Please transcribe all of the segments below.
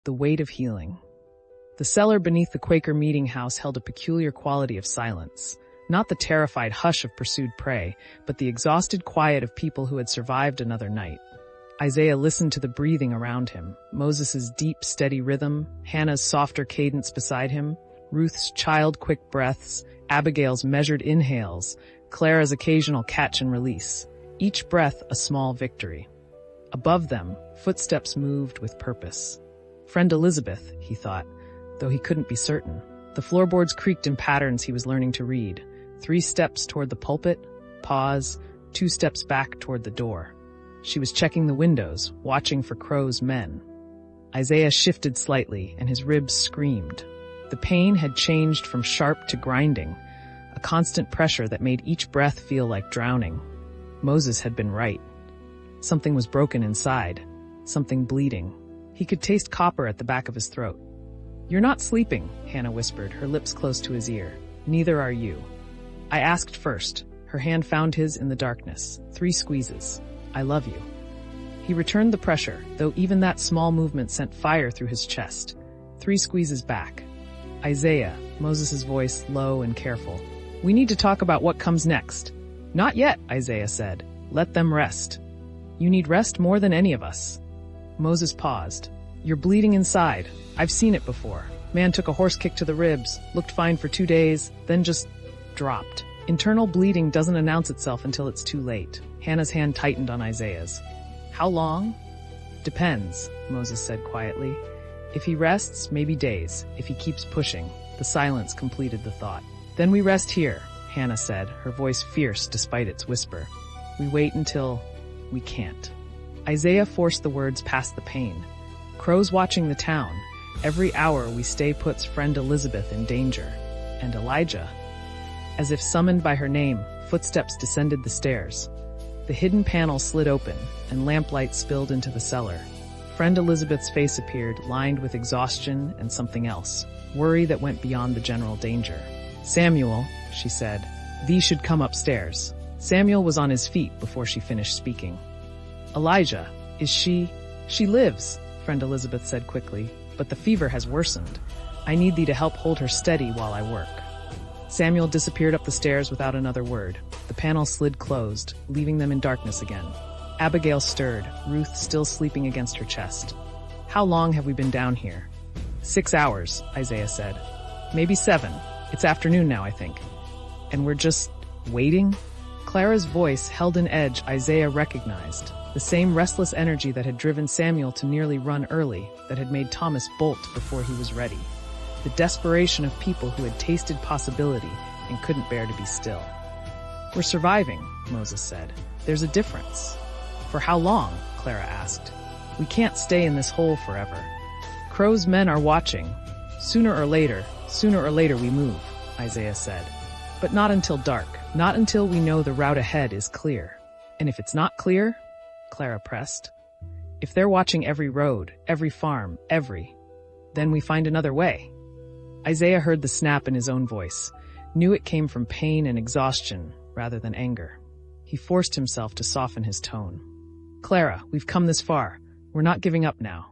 The weight of healing. The cellar beneath the Quaker meeting house held a peculiar quality of silence. Not the terrified hush of pursued prey, but the exhausted quiet of people who had survived another night. Isaiah listened to the breathing around him, Moses' deep, steady rhythm, Hannah's softer cadence beside him, Ruth's child-quick breaths, Abigail's measured inhales, Clara's occasional catch and release. Each breath a small victory. Above them, footsteps moved with purpose. Friend Elizabeth, he thought, though he couldn't be certain. The floorboards creaked in patterns he was learning to read. 3 steps toward the pulpit, pause, 2 steps back toward the door. She was checking the windows, watching for Crowe's men. Isaiah shifted slightly, and his ribs screamed. The pain had changed from sharp to grinding, a constant pressure that made each breath feel like drowning. Moses had been right. Something was broken inside, something bleeding. He could taste copper at the back of his throat. "You're not sleeping," Hannah whispered, her lips close to his ear. "Neither are you." I asked first. Her hand found his in the darkness. 3 squeezes. "I love you." He returned the pressure, though even that small movement sent fire through his chest. 3 squeezes back. "Isaiah," Moses' voice low and careful. "We need to talk about what comes next." "Not yet," Isaiah said. "Let them rest." "You need rest more than any of us." Moses paused. "You're bleeding inside. I've seen it before. Man took a horse kick to the ribs, looked fine for 2 days, then just dropped. Internal bleeding doesn't announce itself until it's too late." Hannah's hand tightened on Isaiah's. "How long?" "Depends," Moses said quietly. "If he rests, maybe days. If he keeps pushing." The silence completed the thought. "Then we rest here," Hannah said, her voice fierce despite its whisper. "We wait until we can't." Isaiah forced the words past the pain. "Crowe's watching the town. Every hour we stay puts friend Elizabeth in danger. And Elijah." As if summoned by her name, footsteps descended the stairs. The hidden panel slid open, and lamplight spilled into the cellar. Friend Elizabeth's face appeared, lined with exhaustion and something else, worry that went beyond the general danger. "Samuel," she said, "thee should come upstairs." Samuel was on his feet before she finished speaking. "Elijah, is she?" "She lives," friend Elizabeth said quickly, "but the fever has worsened. I need thee to help hold her steady while I work." Samuel disappeared up the stairs without another word. The panel slid closed, leaving them in darkness again. Abigail stirred, Ruth still sleeping against her chest. "How long have we been down here?" 6 hours, Isaiah said. "Maybe 7. It's afternoon now, I think." "And we're just waiting?" Clara's voice held an edge Isaiah recognized, the same restless energy that had driven Samuel to nearly run early, that had made Thomas bolt before he was ready. The desperation of people who had tasted possibility and couldn't bear to be still. "We're surviving," Moses said. "There's a difference." "For how long?" Clara asked. "We can't stay in this hole forever. Crowe's men are watching. Sooner or later we move," Isaiah said. "But not until dark, not until we know the route ahead is clear." "And if it's not clear?" Clara pressed. "If they're watching every road, every farm, then we find another way." Isaiah heard the snap in his own voice, knew it came from pain and exhaustion rather than anger. He forced himself to soften his tone. "Clara, we've come this far. We're not giving up now."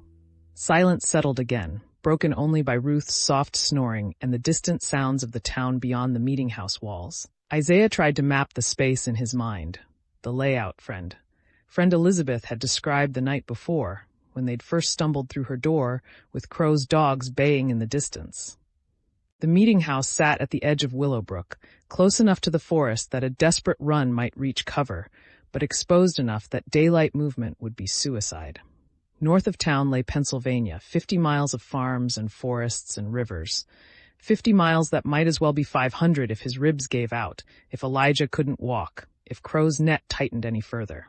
Silence settled again, broken only by Ruth's soft snoring and the distant sounds of the town beyond the meeting house walls. Isaiah tried to map the space in his mind. The layout, friend Elizabeth had described the night before, when they'd first stumbled through her door with Crowe's dogs baying in the distance. The meeting house sat at the edge of Willowbrook, close enough to the forest that a desperate run might reach cover, but exposed enough that daylight movement would be suicide. North of town lay Pennsylvania, 50 miles of farms and forests and rivers. 50 miles that might as well be 500 if his ribs gave out, if Elijah couldn't walk, if Crowe's net tightened any further.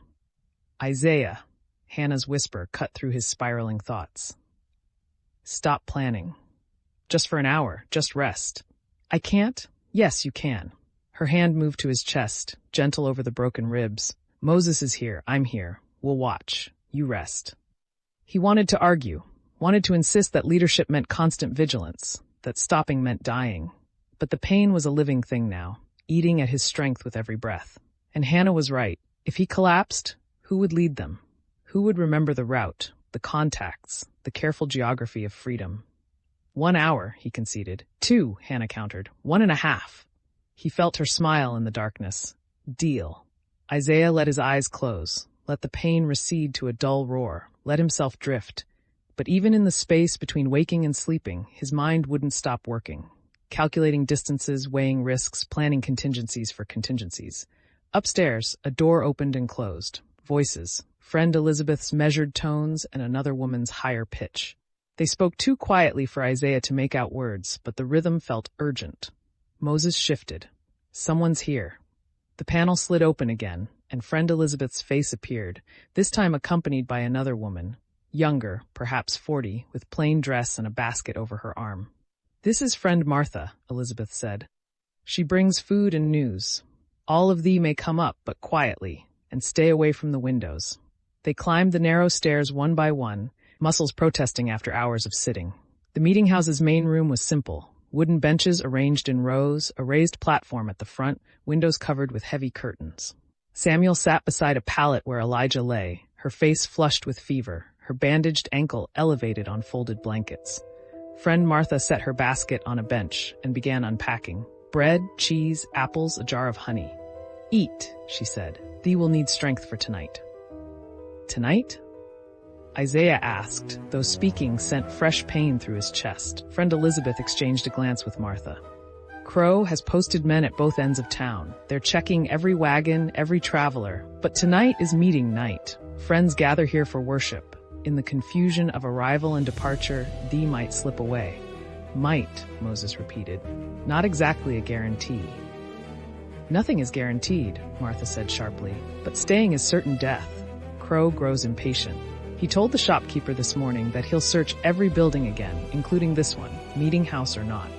"Isaiah," Hannah's whisper cut through his spiraling thoughts. "Stop planning. Just for an hour, just rest." "I can't?" "Yes, you can." Her hand moved to his chest, gentle over the broken ribs. "Moses is here, I'm here. We'll watch. You rest." He wanted to argue, wanted to insist that leadership meant constant vigilance, that stopping meant dying. But the pain was a living thing now, eating at his strength with every breath. And Hannah was right. If he collapsed, who would lead them? Who would remember the route, the contacts, the the careful geography of freedom. 1 hour, he conceded. 2, Hannah countered. 1.5. He felt her smile in the darkness. Deal. Isaiah let his eyes close, let the pain recede to a dull roar, let himself drift. But even in the space between waking and sleeping, his mind wouldn't stop working, calculating distances, weighing risks, planning contingencies for contingencies. Upstairs, a door opened and closed. Voices, friend Elizabeth's measured tones and another woman's higher pitch. They spoke too quietly for Isaiah to make out words, but the rhythm felt urgent. Moses shifted. Someone's here. The panel slid open again, and friend Elizabeth's face appeared, this time accompanied by another woman, younger, perhaps 40, with plain dress and a basket over her arm. This is friend Martha, Elizabeth said. She brings food and news. All of thee may come up, but quietly, and stay away from the windows. They climbed the narrow stairs one by one, muscles protesting after hours of sitting. The meeting house's main room was simple. Wooden benches arranged in rows, a raised platform at the front, windows covered with heavy curtains. Samuel sat beside a pallet where Elijah lay, her face flushed with fever, her bandaged ankle elevated on folded blankets. Friend Martha set her basket on a bench and began unpacking. Bread, cheese, apples, a jar of honey. Eat, she said. Thee will need strength for tonight. Tonight? Isaiah asked, though speaking sent fresh pain through his chest. Friend Elizabeth exchanged a glance with Martha. Crowe has posted men at both ends of town. They're checking every wagon, every traveler. But tonight is meeting night. Friends gather here for worship. In the confusion of arrival and departure, thee might slip away. Might, Moses repeated. Not exactly a guarantee. Nothing is guaranteed, Martha said sharply, but staying is certain death. Crowe grows impatient. He told the shopkeeper this morning that he'll search every building again, including this one, meeting house or not.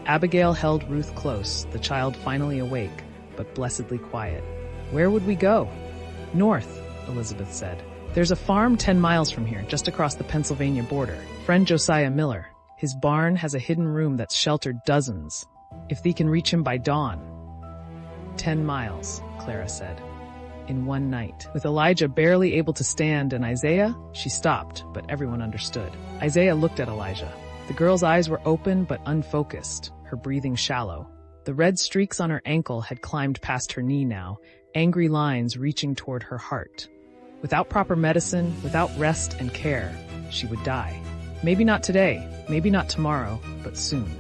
Abigail held Ruth close, the child finally awake, but blessedly quiet. Where would we go? North, Elizabeth said. There's a farm 10 miles from here, just across the Pennsylvania border. Friend Josiah Miller. His barn has a hidden room that's sheltered dozens. If thee can reach him by dawn. 10 miles, Clara said. In one night. With Elijah barely able to stand and Isaiah, she stopped, but everyone understood. Isaiah looked at Elijah. The girl's eyes were open but unfocused, her breathing shallow. The red streaks on her ankle had climbed past her knee now, angry lines reaching toward her heart. Without proper medicine, without rest and care, she would die. Maybe not today, maybe not tomorrow, but soon.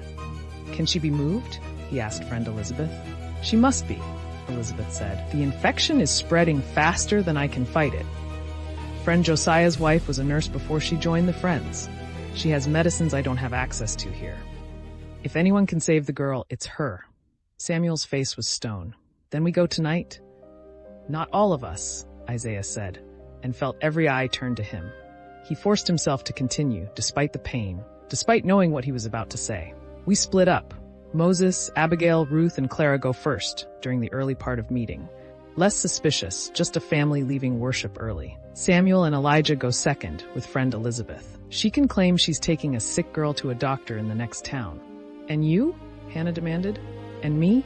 Can she be moved? He asked friend Elizabeth. She must be, Elizabeth said. The infection is spreading faster than I can fight it. Friend Josiah's wife was a nurse before she joined the Friends. She has medicines I don't have access to here. If anyone can save the girl, it's her. Samuel's face was stone. Then we go tonight? Not all of us, Isaiah said, and felt every eye turn to him. He forced himself to continue, despite the pain, despite knowing what he was about to say. We split up. Moses, Abigail, Ruth, and Clara go first during the early part of meeting. Less suspicious, just a family leaving worship early. Samuel and Elijah go second with friend Elizabeth. She can claim she's taking a sick girl to a doctor in the next town. And you? Hannah demanded. And me?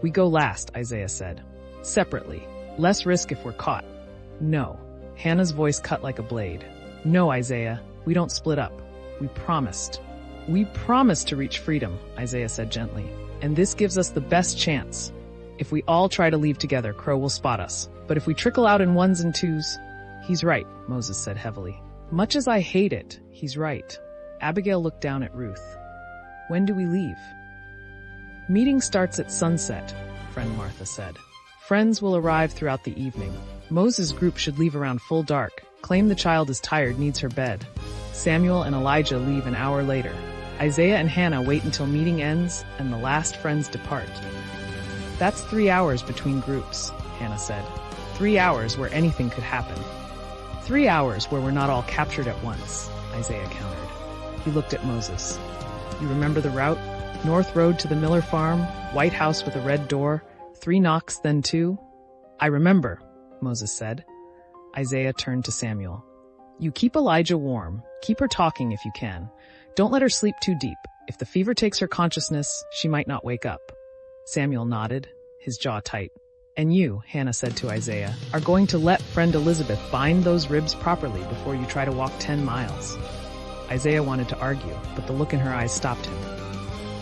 We go last, Isaiah said. Separately. Less risk if we're caught. No. Hannah's voice cut like a blade. No, Isaiah. We don't split up. We promised. We promised to reach freedom, Isaiah said gently. And this gives us the best chance. If we all try to leave together, Crowe will spot us. But if we trickle out in ones and twos... He's right, Moses said heavily. Much as I hate it, he's right. Abigail looked down at Ruth. When do we leave? Meeting starts at sunset, friend Martha said. Friends will arrive throughout the evening. Moses' group should leave around full dark. Claim the child is tired, needs her bed. Samuel and Elijah leave an hour later. Isaiah and Hannah wait until meeting ends and the last friends depart. That's 3 hours between groups, Hannah said. 3 hours where anything could happen. 3 hours where we're not all captured at once, Isaiah countered. He looked at Moses. You remember the route? North Road to the Miller farm, white house with a red door, 3 knocks, then 2? I remember, Moses said. Isaiah turned to Samuel. You keep Elijah warm. Keep her talking if you can. Don't let her sleep too deep. If the fever takes her consciousness, she might not wake up. Samuel nodded, his jaw tight. And you, Hannah said to Isaiah, are going to let friend Elizabeth bind those ribs properly before you try to walk 10 miles. Isaiah wanted to argue, but the look in her eyes stopped him.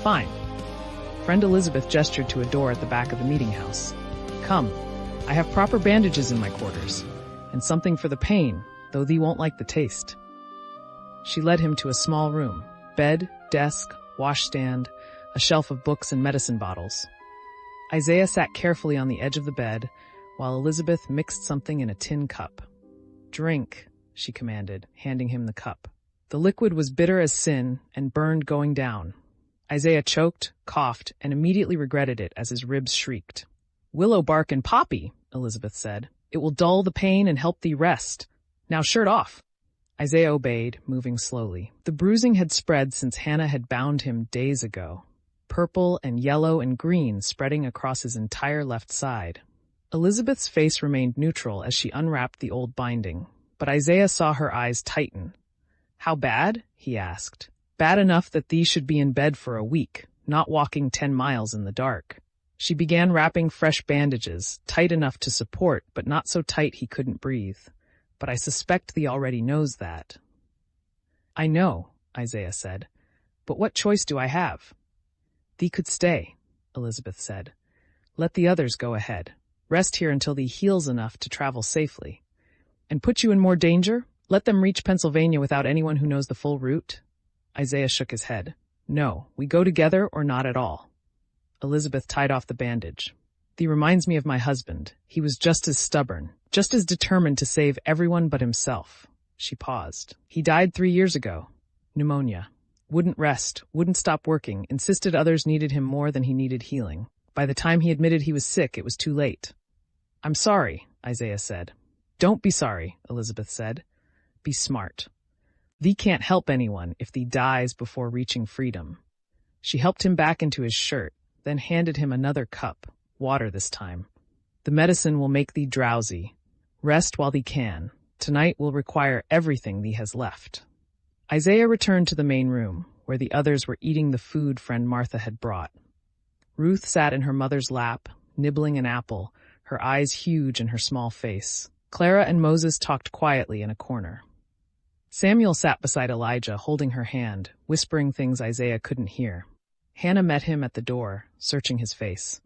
Fine. Friend Elizabeth gestured to a door at the back of the meeting house. Come, I have proper bandages in my quarters, and something for the pain, though thee won't like the taste. She led him to a small room, bed, desk, washstand, a shelf of books and medicine bottles. Isaiah sat carefully on the edge of the bed, while Elizabeth mixed something in a tin cup. Drink, she commanded, handing him the cup. The liquid was bitter as sin and burned going down. Isaiah choked, coughed, and immediately regretted it as his ribs shrieked. Willow bark and poppy, Elizabeth said. It will dull the pain and help thee rest. Now shirt off. Isaiah obeyed, moving slowly. The bruising had spread since Hannah had bound him days ago. Purple and yellow and green spreading across his entire left side. Elizabeth's face remained neutral as she unwrapped the old binding, but Isaiah saw her eyes tighten. How bad? He asked. Bad enough that thee should be in bed for a week, not walking 10 miles in the dark. She began wrapping fresh bandages, tight enough to support, but not so tight he couldn't breathe. But I suspect thee already knows that. I know, Isaiah said, but what choice do I have? Thee could stay, Elizabeth said. Let the others go ahead. Rest here until thee heals enough to travel safely. And put you in more danger? Let them reach Pennsylvania without anyone who knows the full route? Isaiah shook his head. No, we go together or not at all. Elizabeth tied off the bandage. Thee reminds me of my husband. He was just as stubborn, just as determined to save everyone but himself. She paused. He died 3 years ago. Pneumonia. Wouldn't rest, wouldn't stop working, insisted others needed him more than he needed healing. By the time he admitted he was sick, it was too late. I'm sorry, Isaiah said. Don't be sorry, Elizabeth said. Be smart. Thee can't help anyone if thee dies before reaching freedom. She helped him back into his shirt, then handed him another cup, water this time. The medicine will make thee drowsy. Rest while thee can. Tonight will require everything thee has left. Isaiah returned to the main room, where the others were eating the food friend Martha had brought. Ruth sat in her mother's lap, nibbling an apple, her eyes huge in her small face. Clara and Moses talked quietly in a corner. Samuel sat beside Elijah, holding her hand, whispering things Isaiah couldn't hear. Hannah met him at the door, searching his face.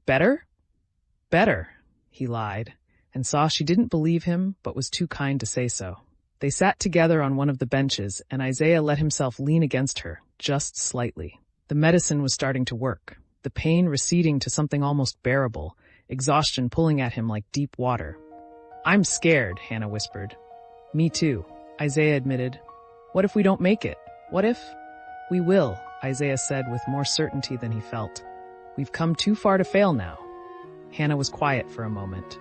Better? Better, he lied, and saw she didn't believe him, but was too kind to say so. They sat together on one of the benches, and Isaiah let himself lean against her, just slightly. The medicine was starting to work, the pain receding to something almost bearable, exhaustion pulling at him like deep water. I'm scared, Hannah whispered. Me too, Isaiah admitted. What if we don't make it? What if? We will, Isaiah said with more certainty than he felt. We've come too far to fail now. Hannah was quiet for a moment.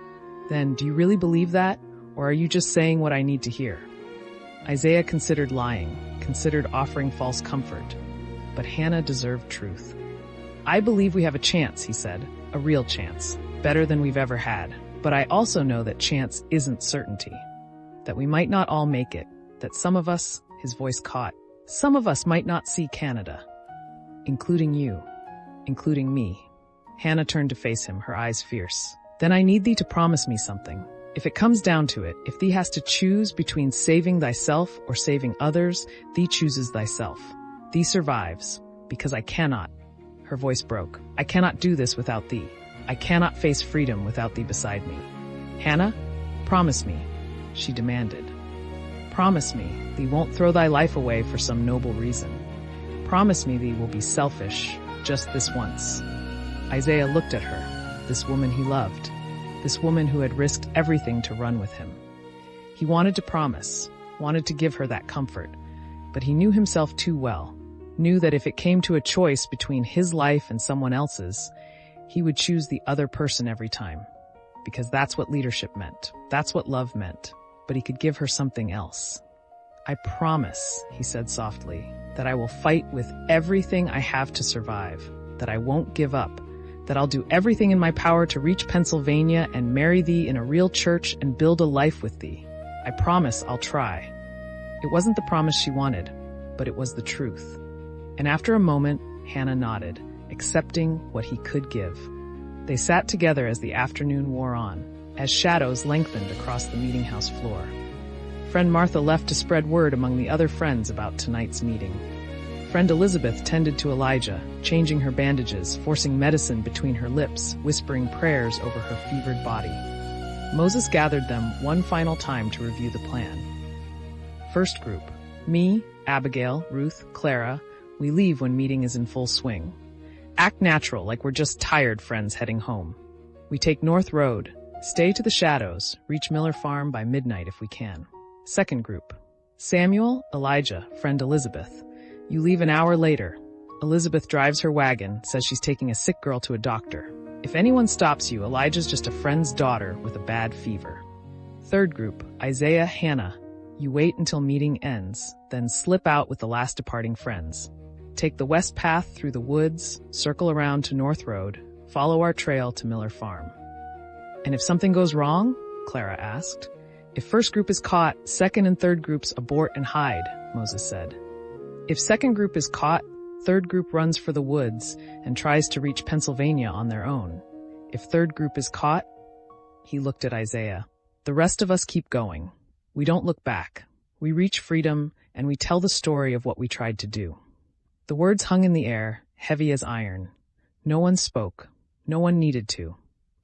Then, do you really believe that? Or are you just saying what I need to hear? Isaiah considered lying, considered offering false comfort. But Hannah deserved truth. I believe we have a chance, he said. A real chance. Better than we've ever had. But I also know that chance isn't certainty. That we might not all make it. That some of us, his voice caught, some of us might not see Canada. Including you. Including me. Hannah turned to face him, her eyes fierce. Then I need thee to promise me something. If it comes down to it, if thee has to choose between saving thyself or saving others, thee chooses thyself. Thee survives, because I cannot. Her voice broke. I cannot do this without thee. I cannot face freedom without thee beside me. Hannah, promise me, she demanded. Promise me thee won't throw thy life away for some noble reason. Promise me thee will be selfish, just this once. Isaiah looked at her, this woman he loved, this woman who had risked everything to run with him. He wanted to promise, wanted to give her that comfort, but he knew himself too well, knew that if it came to a choice between his life and someone else's, he would choose the other person every time, because that's what leadership meant, that's what love meant, but he could give her something else. I promise, he said softly, that I will fight with everything I have to survive, that I won't give up, that I'll do everything in my power to reach Pennsylvania and marry thee in a real church and build a life with thee. I promise I'll try. It wasn't the promise she wanted, but it was the truth. And after a moment, Hannah nodded, accepting what he could give. They sat together as the afternoon wore on, as shadows lengthened across the meeting house floor. Friend Martha left to spread word among the other friends about tonight's meeting. Friend Elizabeth tended to Elijah, changing her bandages, forcing medicine between her lips, whispering prayers over her fevered body. Moses gathered them one final time to review the plan. First group: me, Abigail, Ruth, Clara. We leave when meeting is in full swing. Act natural, like we're just tired friends heading home. We take North Road, stay to the shadows, reach Miller Farm by midnight if we can. Second group: Samuel, Elijah, friend Elizabeth. You leave an hour later. Elizabeth drives her wagon, says she's taking a sick girl to a doctor. If anyone stops you, Elijah's just a friend's daughter with a bad fever. Third group: Isaiah, Hannah. You wait until meeting ends, then slip out with the last departing friends. Take the west path through the woods, circle around to North Road, follow our trail to Miller Farm. And if something goes wrong? Clara asked. If first group is caught, second and third groups abort and hide, Moses said. If second group is caught, third group runs for the woods and tries to reach Pennsylvania on their own. If third group is caught, he looked at Isaiah. The rest of us keep going. We don't look back. We reach freedom and we tell the story of what we tried to do. The words hung in the air, heavy as iron. No one spoke. No one needed to.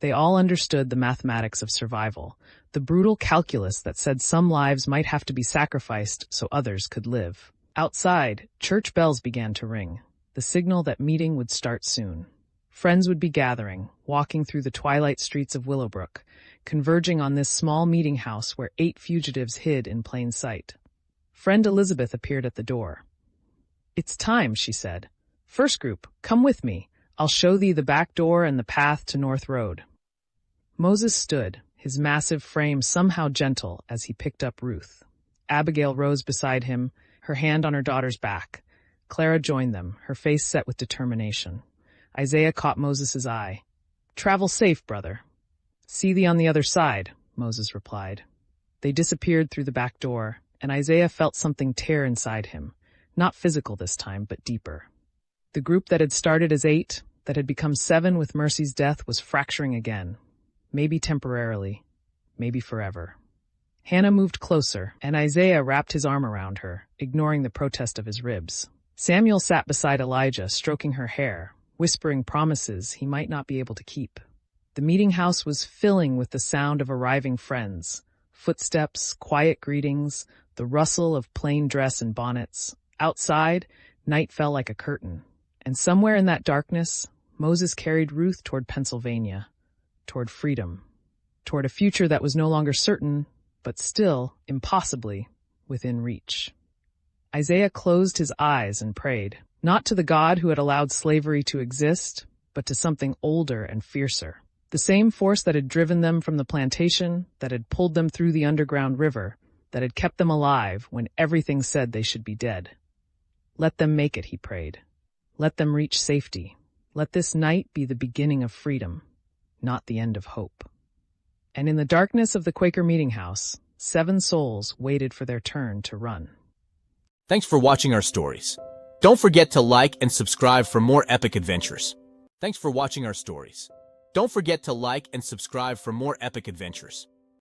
They all understood the mathematics of survival, the brutal calculus that said some lives might have to be sacrificed so others could live. Outside, church bells began to ring, the signal that meeting would start soon. Friends would be gathering, walking through the twilight streets of Willowbrook, converging on this small meeting house where 8 fugitives hid in plain sight. Friend Elizabeth appeared at the door. It's time, she said. First group, come with me. I'll show thee the back door and the path to North Road. Moses stood, his massive frame somehow gentle as he picked up Ruth. Abigail rose beside him, her hand on her daughter's back. Clara joined them, her face set with determination. Isaiah caught Moses' eye. Travel safe, brother. See thee on the other side, Moses replied. They disappeared through the back door, and Isaiah felt something tear inside him, not physical this time, but deeper. The group that had started as 8, that had become 7 with Mercy's death, was fracturing again. Maybe temporarily, maybe forever. Hannah moved closer, and Isaiah wrapped his arm around her, ignoring the protest of his ribs. Samuel sat beside Elijah, stroking her hair, whispering promises he might not be able to keep. The meeting house was filling with the sound of arriving friends. Footsteps, quiet greetings, the rustle of plain dress and bonnets. Outside, night fell like a curtain. And somewhere in that darkness, Moses carried Ruth toward Pennsylvania, toward freedom, toward a future that was no longer certain, but still, impossibly, within reach. Isaiah closed his eyes and prayed, not to the God who had allowed slavery to exist, but to something older and fiercer. The same force that had driven them from the plantation, that had pulled them through the underground river, that had kept them alive when everything said they should be dead. Let them make it, he prayed. Let them reach safety. Let this night be the beginning of freedom, not the end of hope. And in the darkness of the Quaker meeting house, 7 souls waited for their turn to run. Thanks for watching our stories. Don't forget to like and subscribe for more epic adventures. Thanks for watching our stories. Don't forget to like and subscribe for more epic adventures.